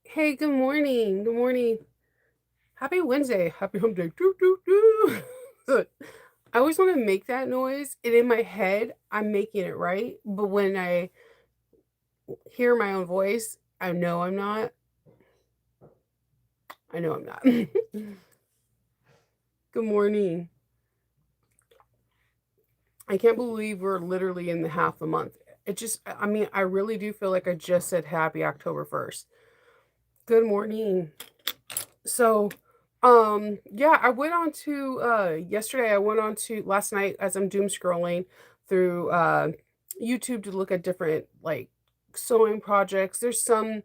Hey, good morning. Good morning. Happy Wednesday. Happy hump day. Doo, doo, doo. Look, I always want to make that noise, and in my head, I'm making it right. But when I hear my own voice, I know I'm not. I know I'm not. Good morning. I can't believe we're literally in the half a month. I mean, I really do feel like I just said happy October 1st. Good morning. So, yeah, I went on to yesterday I went on to last night as I'm doom scrolling through YouTube to look at different like sewing projects. There's some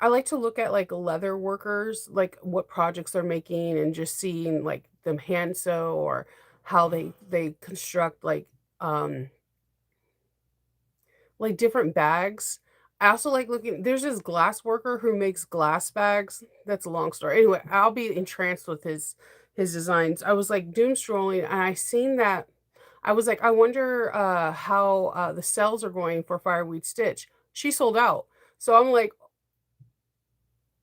I like to look at like leather workers, like what projects they're making and just seeing like them hand sew or how they construct um like different bags. I also like looking there's this glass worker who makes glass bags. That's a long story. Anyway, I'll be entranced with his designs. I was like doom strolling and I seen that I was like, I wonder how the sales are going for Fireweed Stitch. She sold out. So I'm like,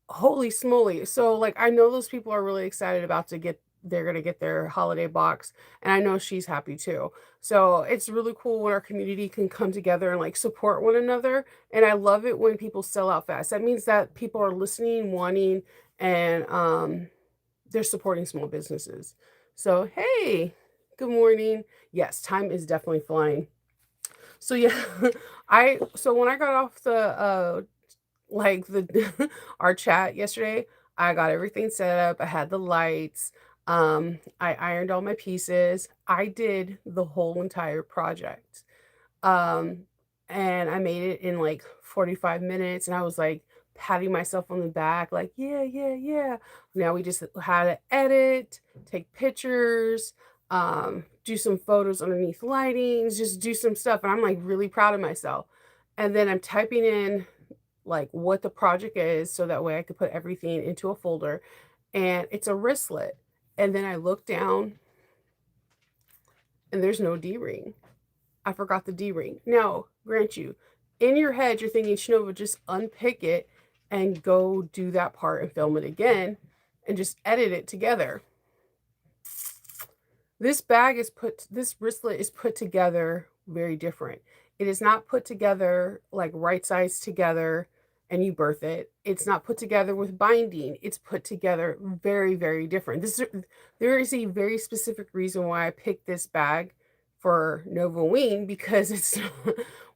holy smoly. So, like, I know those people are really excited about to get they're gonna get their holiday box, and I know she's happy too. So, it's really cool when our community can come together and, like, support one another, and I love it when people sell out fast. That means that people are listening, wanting, and, they're supporting small businesses. So, hey, good morning. Yes, time is definitely flying. So, yeah, so when I got off the our chat yesterday, I got everything set up. I had the lights. I ironed all my pieces. I did the whole entire project. Um, and I made it in like 45 minutes and I was like patting myself on the back, like, yeah, yeah, yeah. Now we just had to edit, take pictures, do some photos underneath lightings, just do some stuff. And I'm like really proud of myself. And then I'm typing in like what the project is so that way I could put everything into a folder and it's a wristlet. And then I look down and there's no D-ring. I forgot the D-ring. Now, grant you, in your head you're thinking, Shinova, just unpick it and go do that part and film it again and just edit it together. This wristlet is put together very different. It is not put together like right sides together and you birth it. It's not put together with binding. It's put together very, very different. There is a very specific reason why I picked this bag for Nova Wing because it's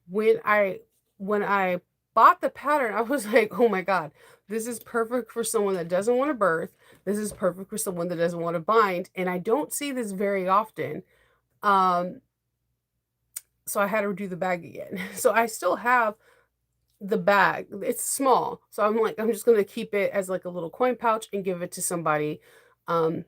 when I when I bought the pattern, I was like, oh my God, this is perfect for someone that doesn't want to birth. This is perfect for someone that doesn't want to bind, and I don't see this very often. Um, so I had to do the bag again. So I still have the bag. It's small. So I'm like, I'm just gonna keep it as like a little coin pouch and give it to somebody um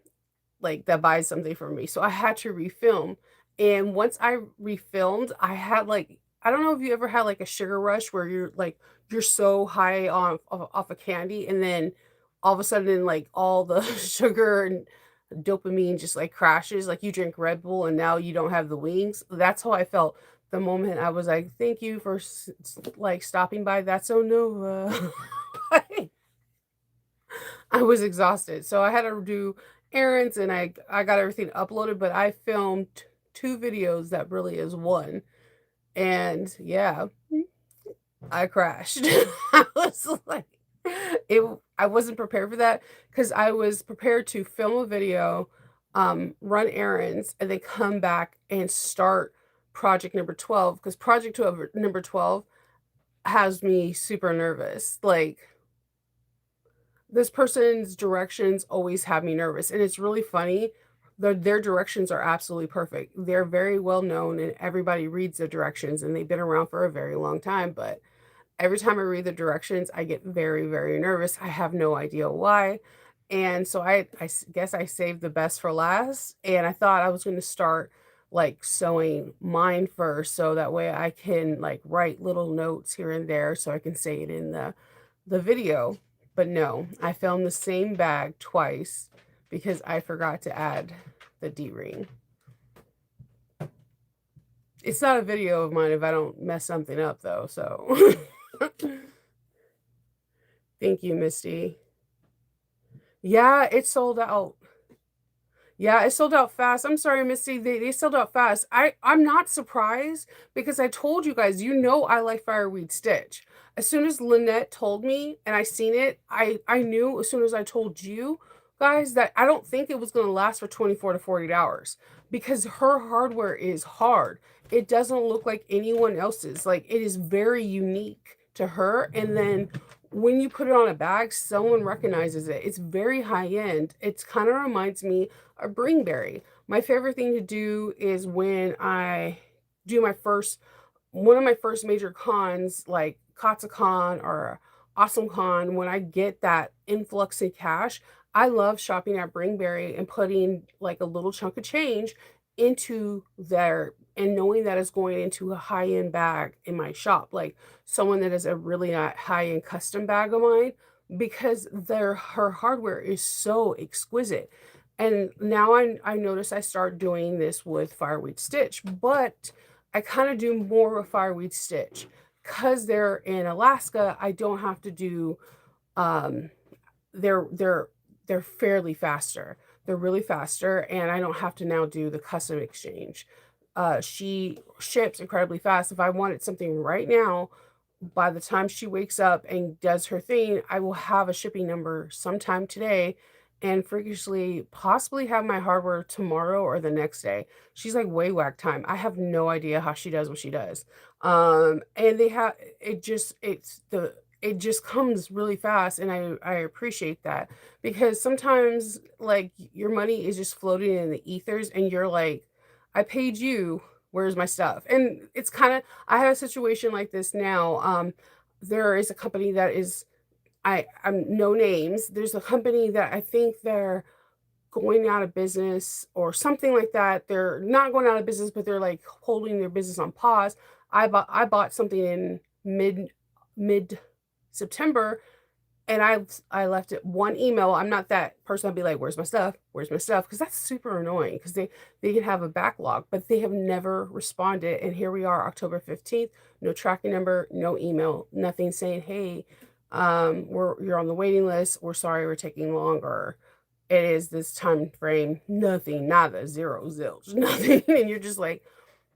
like that buys something from me. So I had to refilm. And once I refilmed, I had like I don't know if you ever had like a sugar rush where you're so high on off of candy and then all of a sudden like all the sugar and dopamine just like crashes like you drink Red Bull and now you don't have the wings. That's how I felt the moment I was like, "Thank you for like stopping by. That's so Nova." I was exhausted. So I had to do errands and I got everything uploaded, but I filmed two videos that really is one. And yeah, I crashed. I was like it I wasn't prepared for that because I was prepared to film a video, run errands, and then come back and start project number 12 because project 12 number 12 has me super nervous. Like this person's directions always have me nervous, and it's really funny. Their directions are absolutely perfect. They're very well known, and everybody reads their directions, and they've been around for a very long time. But every time I read the directions, I get very, very nervous. I have no idea why. And so guess I saved the best for last. And I thought I was going to start like sewing mine first, so that way I can like write little notes here and there so I can say it in the video. But no, I filmed the same bag twice because I forgot to add the D-ring. It's not a video of mine if I don't mess something up though, so Thank you, Misty. Yeah, it sold out. Yeah, it sold out fast. I'm sorry, Missy. They sold out fast. I'm not surprised because I told you guys, you know I like Fireweed Stitch. As soon as Lynette told me and I seen it, I knew as soon as I told you guys that I don't think it was going to last for 24 to 48 hours because her hardware is hard. It doesn't look like anyone else's. Like it is very unique to her. And then when you put it on a bag, someone recognizes it. It's very high end. It's kind of reminds me a Bringberry. My favorite thing to do is when I do my first one of my first major cons, like Katsucon or AwesomeCon, when I get that influx of cash, I love shopping at Bringberry and putting like a little chunk of change into there and knowing that it's going into a high-end bag in my shop, like someone that is a really high-end custom bag of mine, because their her hardware is so exquisite. And now I notice I start doing this with Fireweed Stitch, but I kind of do more with Fireweed Stitch because they're in Alaska. I don't have to do um they're they're they're fairly faster. They're really faster and I don't have to now do the custom exchange. She ships incredibly fast. If I wanted something right now, by the time she wakes up and does her thing, I will have a shipping number sometime today and freakishly possibly have my hardware tomorrow or the next day. She's like way whack time. I have no idea how she does what she does. And they have it just comes really fast and I appreciate that because sometimes like your money is just floating in the ethers and you're like, I paid you, where's my stuff? And it's kind of I have a situation like this now. There is a company that is I'm no names. There's a company that I think they're going out of business or something like that. They're not going out of business, but they're like holding their business on pause. I bought something in mid September and I left it one email. I'm not that person. I'd be like, "Where's my stuff? Where's my stuff?" Because that's super annoying. Because they can have a backlog, but they have never responded. And here we are, October 15th. No tracking number, no email, nothing saying, "Hey, you're on the waiting list. We're sorry we're taking longer. It is this time frame." Nothing, nada, zero, zilch, nothing. And you're just like,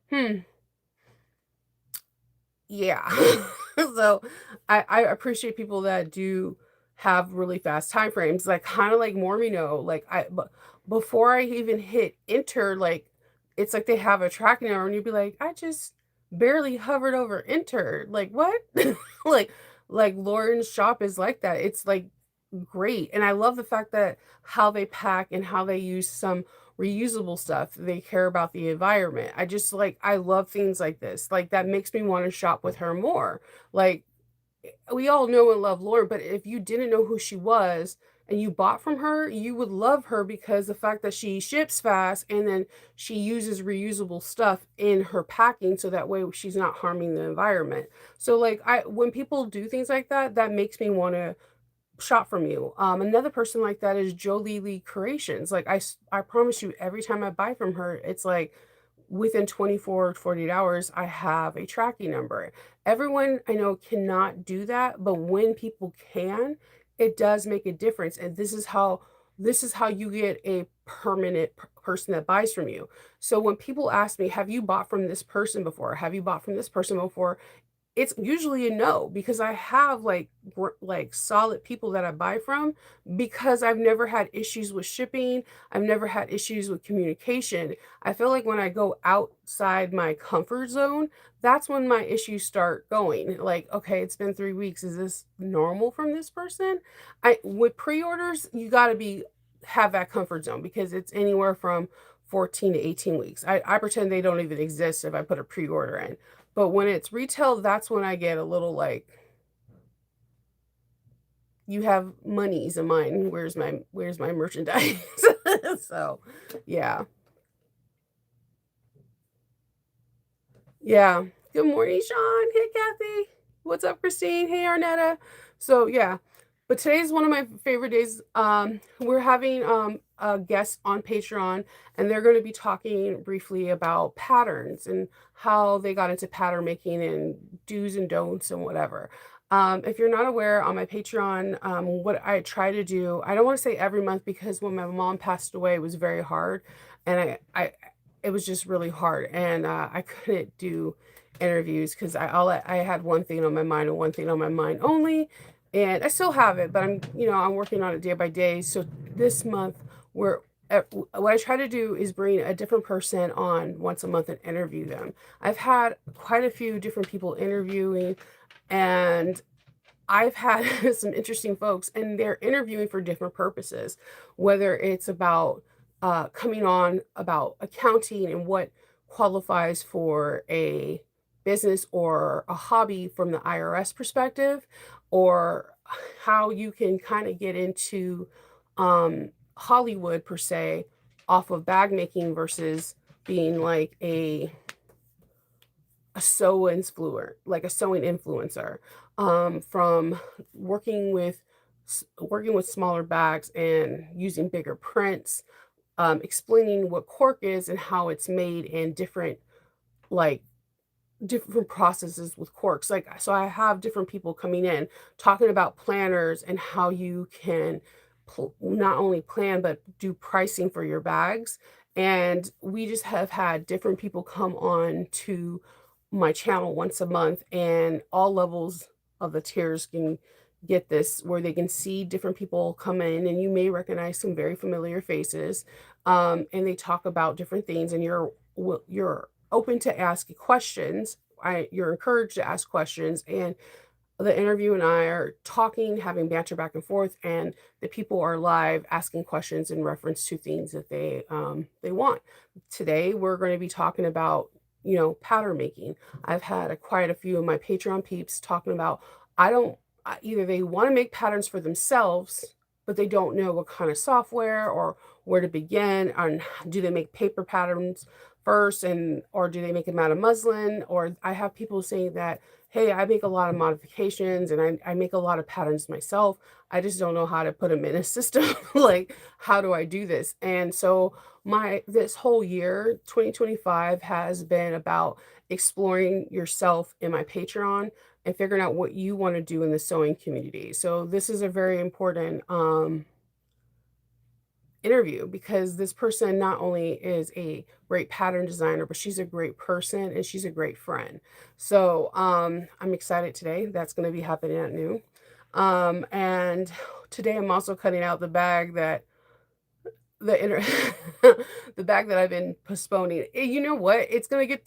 hmm, yeah. So I appreciate people that do have really fast time frames, like kind of like Mormino. Like but before I even hit enter, like it's like they have a tracking number, and you'd be like, I just barely hovered over enter. Like what? like Lauren's shop is like that. It's like great. And I love the fact that how they pack and how they use some reusable stuff. They care about the environment. I just like I love things like this. Like that makes me want to shop with her more. Like we all know and love Lauren, but if you didn't know who she was and you bought from her, you would love her because the fact that she ships fast and then she uses reusable stuff in her packing so that way she's not harming the environment. So like I when people do things like that, that makes me want to shop from you. Another person like that is Jolie Lee Creations. Like I promise you, every time I buy from her, it's like within 24 to 48 hours, I have a tracking number. Everyone I know cannot do that, but when people can, it does make a difference. And this is how you get a permanent person that buys from you. So when people ask me, have you bought from this person before? Have you bought from this person before? It's usually a no because I have like solid people that I buy from because I've never had issues with shipping. I've never had issues with communication. I feel like when I go outside my comfort zone, that's when my issues start going. Like, okay, it's been 3 weeks. Is this normal from this person? I with pre-orders, you got to be have that comfort zone because it's anywhere from 14 to 18 weeks. I pretend they don't even exist if I put a pre-order in. But when it's retail, that's when I get a little like, you have monies of mine. Where's my merchandise? So, yeah. Yeah. Good morning, Sean. Hey, Kathy. What's up, Christine? Hey, Arnetta. So, yeah. But today's one of my favorite days. We're having a guest on Patreon, and they're going to be talking briefly about patterns and how they got into pattern making and do's and don'ts and whatever. If you're not aware, on my Patreon, what I try to do, I don't want to say every month because when my mom passed away, it was very hard, and it was just really hard, and I couldn't do interviews because I had one thing on my mind and one thing on my mind only, and I still have it, but I'm working on it day by day. So this month, we're what I try to do is bring a different person on once a month and interview them. I've had quite a few different people interviewing, and I've had some interesting folks, and they're interviewing for different purposes, whether it's about coming on about accounting and what qualifies for a business or a hobby from the IRS perspective, or how you can kind of get into Hollywood per se off of bag making versus being like a like a sewing influencer, from working with smaller bags and using bigger prints, explaining what cork is and how it's made and like different processes with corks. Like, so I have different people coming in talking about planners and how you can not only plan but do pricing for your bags. And we just have had different people come on to my channel once a month, and all levels of the tiers can get this, where they can see different people come in, and you may recognize some very familiar faces, and they talk about different things, and you're open to ask questions. You're encouraged to ask questions, and the interview and I are talking, having banter back and forth, and the people are live asking questions in reference to things that they want. Today, we're going to be talking about pattern making. I've had quite a few of my Patreon peeps talking about I don't either they want to make patterns for themselves, but they don't know what kind of software or where to begin. And do they make paper patterns first, and or do they make them out of muslin? Or I have people saying that, hey, I make a lot of modifications and I make a lot of patterns myself. I just don't know how to put them in a system. Like, how do I do this? And so my this whole year, 2025, has been about exploring yourself in my Patreon and figuring out what you want to do in the sewing community. So this is a very important interview, because this person not only is a great pattern designer, but she's a great person and she's a great friend. So I'm excited today. That's going to be happening at noon. And today I'm also cutting out the bag that the inter the bag that I've been postponing. You know what? It's gonna get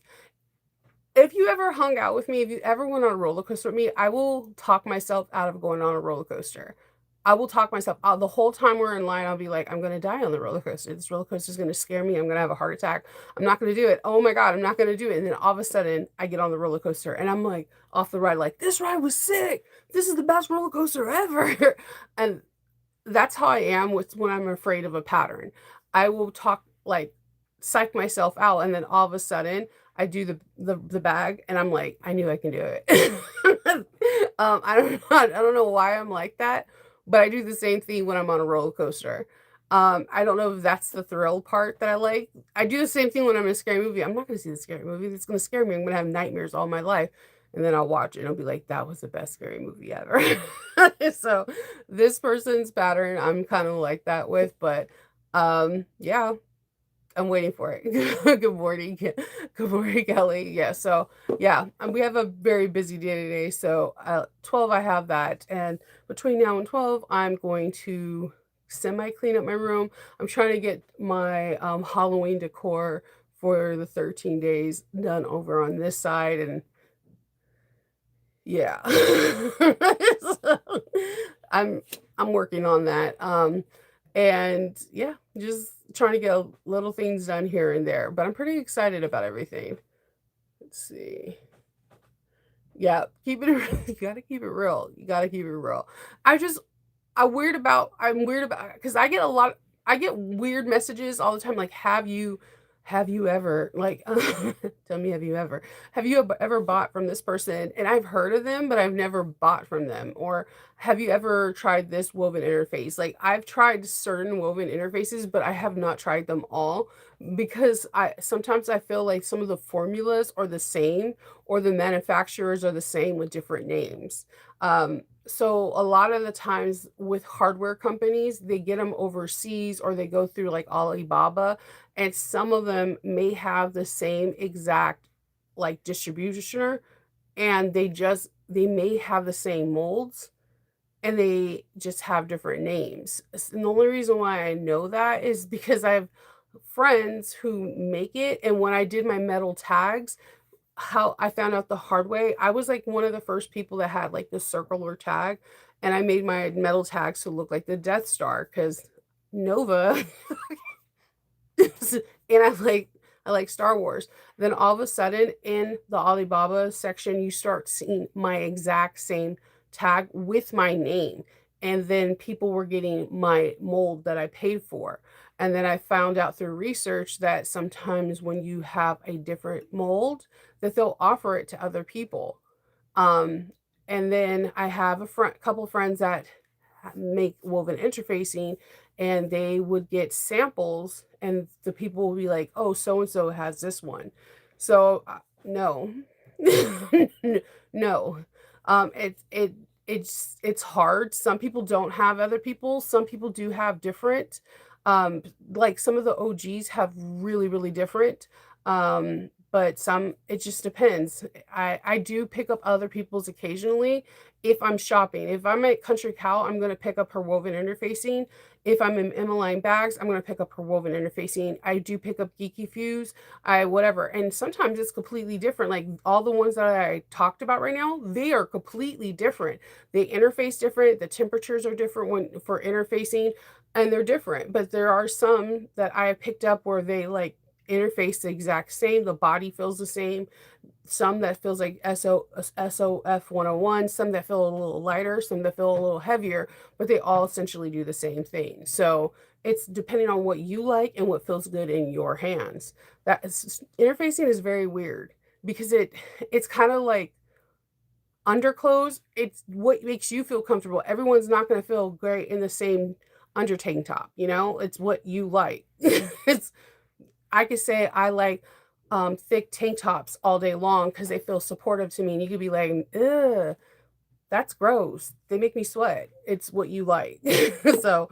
If you ever hung out with me, if you ever went on a roller coaster with me, I will talk myself out of going on a roller coaster. I will talk myself out the whole time we're in line. I'll be like, I'm gonna die on the roller coaster. This roller coaster is gonna scare me. I'm gonna have a heart attack. I'm not gonna do it. Oh my God, I'm not gonna do it. And then all of a sudden, I get on the roller coaster and I'm like off the ride, like, this ride was sick. This is the best roller coaster ever. And that's how I am with when I'm afraid of a pattern. I will talk like psych myself out, and then all of a sudden I do the bag and I'm like, I knew I can do it. I don't know why I'm like that, but I do the same thing when I'm on a roller coaster. I don't know if that's the thrill part that I like. I do the same thing when I'm in a scary movie. I'm not going to see the scary movie. It's going to scare me. I'm going to have nightmares all my life. And then I'll watch it and I'll be like, that was the best scary movie ever. So this person's pattern, I'm kind of like that with, but yeah, I'm waiting for it. Good morning. Good morning, Kelly. Yeah, so yeah, we have a very busy day today. So 12, I have that. And between now and 12, I'm going to semi clean up my room. I'm trying to get my Halloween decor for the 13 days done over on this side. And yeah. So, I'm I'm working on that. And yeah, just trying to get little things done here and there, but I'm pretty excited about everything. Let's see. Yeah, keep it you gotta keep it real. You gotta keep it real. I just I'm weird about because I get weird messages all the time, like, have you ever like tell me, have you ever bought from this person? And I've heard of them, but I've never bought from them. Or have you ever tried this woven interface? Like I've tried certain woven interfaces, but I have not tried them all because I sometimes I feel like some of the formulas are the same or the manufacturers are the same with different names. So a lot of the times with hardware companies, they get them overseas or they go through like Alibaba, and some of them may have the same exact like distributioner, and they may have the same molds and they just have different names. And the only reason why I know that is because I have friends who make it, and when I did my metal tags, how I found out the hard way, I was like one of the first people that had like the circular tag, and I made my metal tags to look like the Death Star because Nova and I like Star Wars. Then all of a sudden in the Alibaba section, you start seeing my exact same tag with my name. And then people were getting my mold that I paid for. And then I found out through research that sometimes when you have a different mold, that they'll offer it to other people. Um, and then I have couple of friends that make woven interfacing, and they would get samples, and the people will be like, "Oh, so and so has this one." So no, no. It's hard. Some people don't have other people. Some people do have different. Like some of the OGs have really different. But some it just depends. I do pick up other people's occasionally if I'm shopping. If I'm at Country Cow, I'm gonna pick up her woven interfacing. If I'm in Emmeline Bags, I'm gonna pick up her woven interfacing. I do pick up Geeky Fuse, I whatever. And sometimes it's completely different. Like all the ones that I talked about right now, they are completely different. They interface different, the temperatures are different when for interfacing, and they're different. But there are some that I have picked up where they like interface the exact same, the body feels the same, some that feels like SOF 101, some that feel a little lighter, some that feel a little heavier, but they all essentially do the same thing. So it's depending on what you like and what feels good in your hands. That is, interfacing is very weird because it's kind of like underclothes. It's what makes you feel comfortable. Everyone's not going to feel great in the same under tank top, you know? It's what you like. It's I could say I like thick tank tops all day long because they feel supportive to me. And you could be like, ugh, that's gross. They make me sweat. It's what you like. So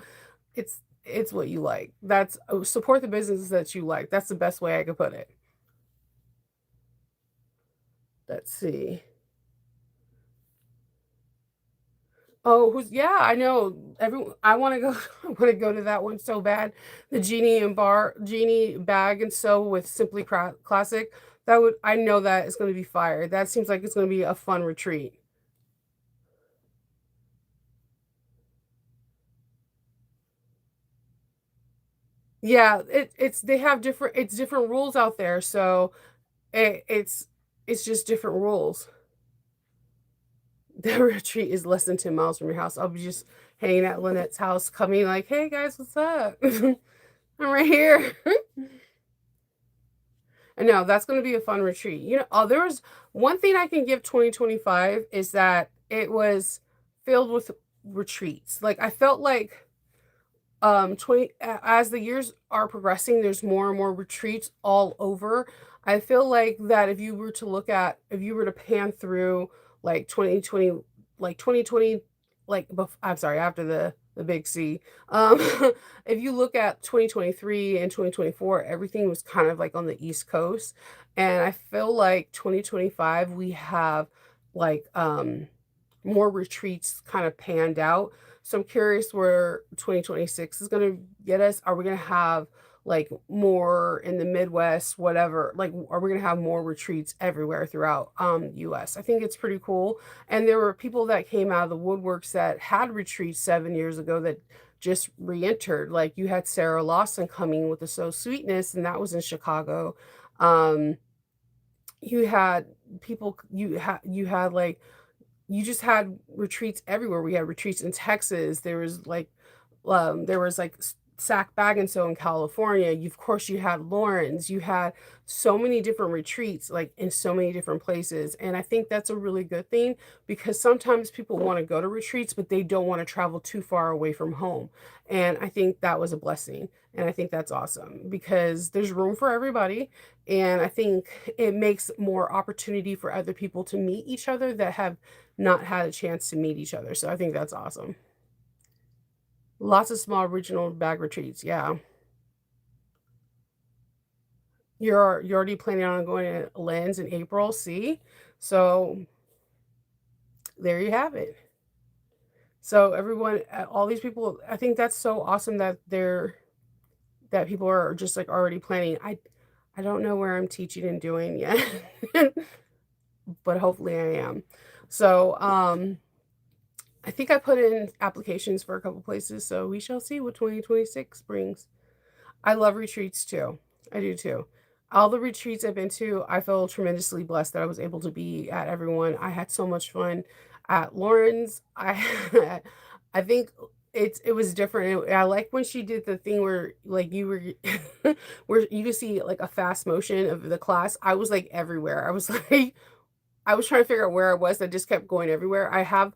it's what you like. That's support the businesses that you like. That's the best way I could put it. Let's see. Oh, who's yeah, I know. I want to go I want to go to that one so bad. The Genie bag and sew with Simply Classic. That would I know that is going to be fire. That seems like it's going to be a fun retreat. Yeah, it's they have different it's different rules out there. So it's just different rules. The retreat is less than 10 miles from your house. I'll be just hanging at Lynette's house, coming like, "Hey guys, what's up?" I'm right here. I know that's going to be a fun retreat. You know, oh, there was one thing I can give 2025 is that it was filled with retreats. Like I felt like 20 as the years are progressing, there's more and more retreats all over. I feel like that if you were to pan through like 2020 like 2020 I'm sorry, after the big C. Um if you look at 2023 and 2024, everything was kind of like on the East Coast, and I feel like 2025 we have like more retreats kind of panned out. So I'm curious where 2026 is going to get us. Are we going to have like more in the Midwest, whatever? Like, are we going to have more retreats everywhere throughout US? I think it's pretty cool. And there were people that came out of the woodworks that had retreats 7 years ago that just re-entered. Like you had Sarah Lawson coming with the So Sweetness, and that was in Chicago. Um, you had you had like you just had retreats everywhere. We had retreats in Texas. There was like Sack Bag and Sew in California, you of course, you had Lauren's, you had so many different retreats, like, in so many different places, and I think that's a really good thing because sometimes people wanna go to retreats, but they don't wanna travel too far away from home, and I think that was a blessing, and I think that's awesome because there's room for everybody, and I think it makes more opportunity for other people to meet each other that have not had a chance to meet each other, so I think that's awesome. Lots of small regional bag retreats, yeah. You're already planning on going to Lens in April, see? So, there you have it. So, everyone all these people I think that's so awesome that that people are just, like, already planning. I don't know where I'm teaching and doing yet, but hopefully I am. So, I think I put in applications for a couple places, so we shall see what 2026 brings. I love retreats too. I do too. All the retreats I've been to, I feel tremendously blessed that I was able to be at everyone. I had so much fun at Lauren's. I think it was different. I like when she did the thing where like you were where you could see like a fast motion of the class. I was like everywhere. I was like I was trying to figure out where I was. I just kept going everywhere. I had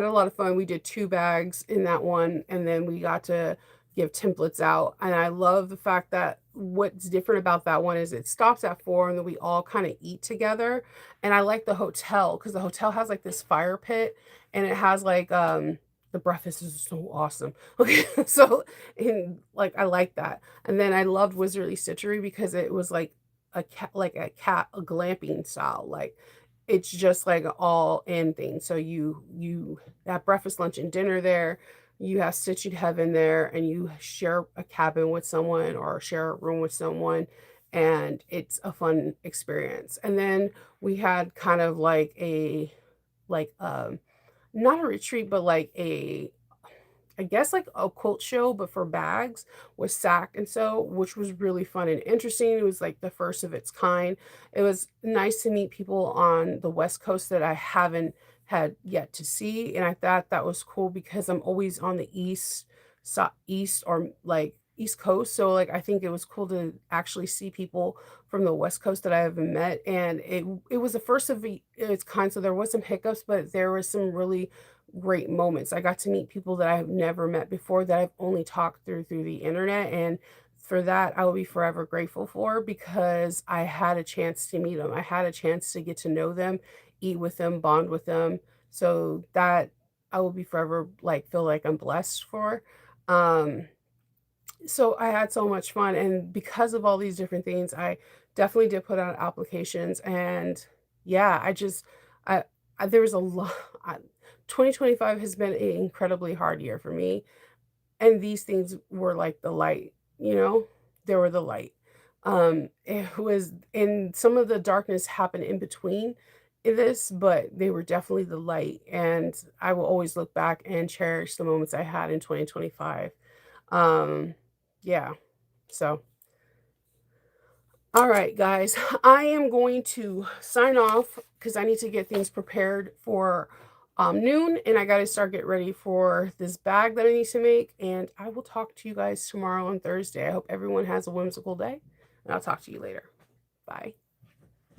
a lot of fun. We did 2 bags in that one, and then we got to give templates out, and I love the fact that what's different about that one is it stops at 4 and then we all kinda eat together, and I like the hotel because the hotel has, like, this fire pit, and it has, like, the breakfast is so awesome. Okay, so and, like, I like that, and then I loved Wizardly Stitchery because it was a glamping style, like, it's just like an all in thing. So you have breakfast, lunch, and dinner there. You have Stitched Heaven there, and you share a cabin with someone or share a room with someone, and it's a fun experience. And then we had kind of like not a retreat, but like a I guess like a quilt show, but for bags with Sack and Sew, which was really fun and interesting. It was like the first of its kind. It was nice to meet people on the West Coast that I haven't had yet to see, and I thought that was cool because I'm always on the east or like East Coast. So like I think it was cool to actually see people from the West Coast that I haven't met, and it was the first of its kind. So there was some hiccups, but there was some really great moments. I got to meet people that I've never met before that I've only talked through the internet, and for that, I will be forever grateful for because I had a chance to meet them. I had a chance to get to know them, eat with them, bond with them. So that I will be forever like feel like I'm blessed for. Um so I had so much fun, and because of all these different things, I definitely did put out applications, and yeah, I, there was a lot. 2025 has been an incredibly hard year for me, and these things were like the light, you know, they were the light. It was, and some of the darkness happened in between this, but they were definitely the light, and I will always look back and cherish the moments I had in 2025. Um, yeah. So, all right, guys, I am going to sign off because I need to get things prepared for noon and I got to start getting ready for this bag that I need to make. And I will talk to you guys tomorrow on Thursday. I hope everyone has a whimsical day, and I'll talk to you later. Bye.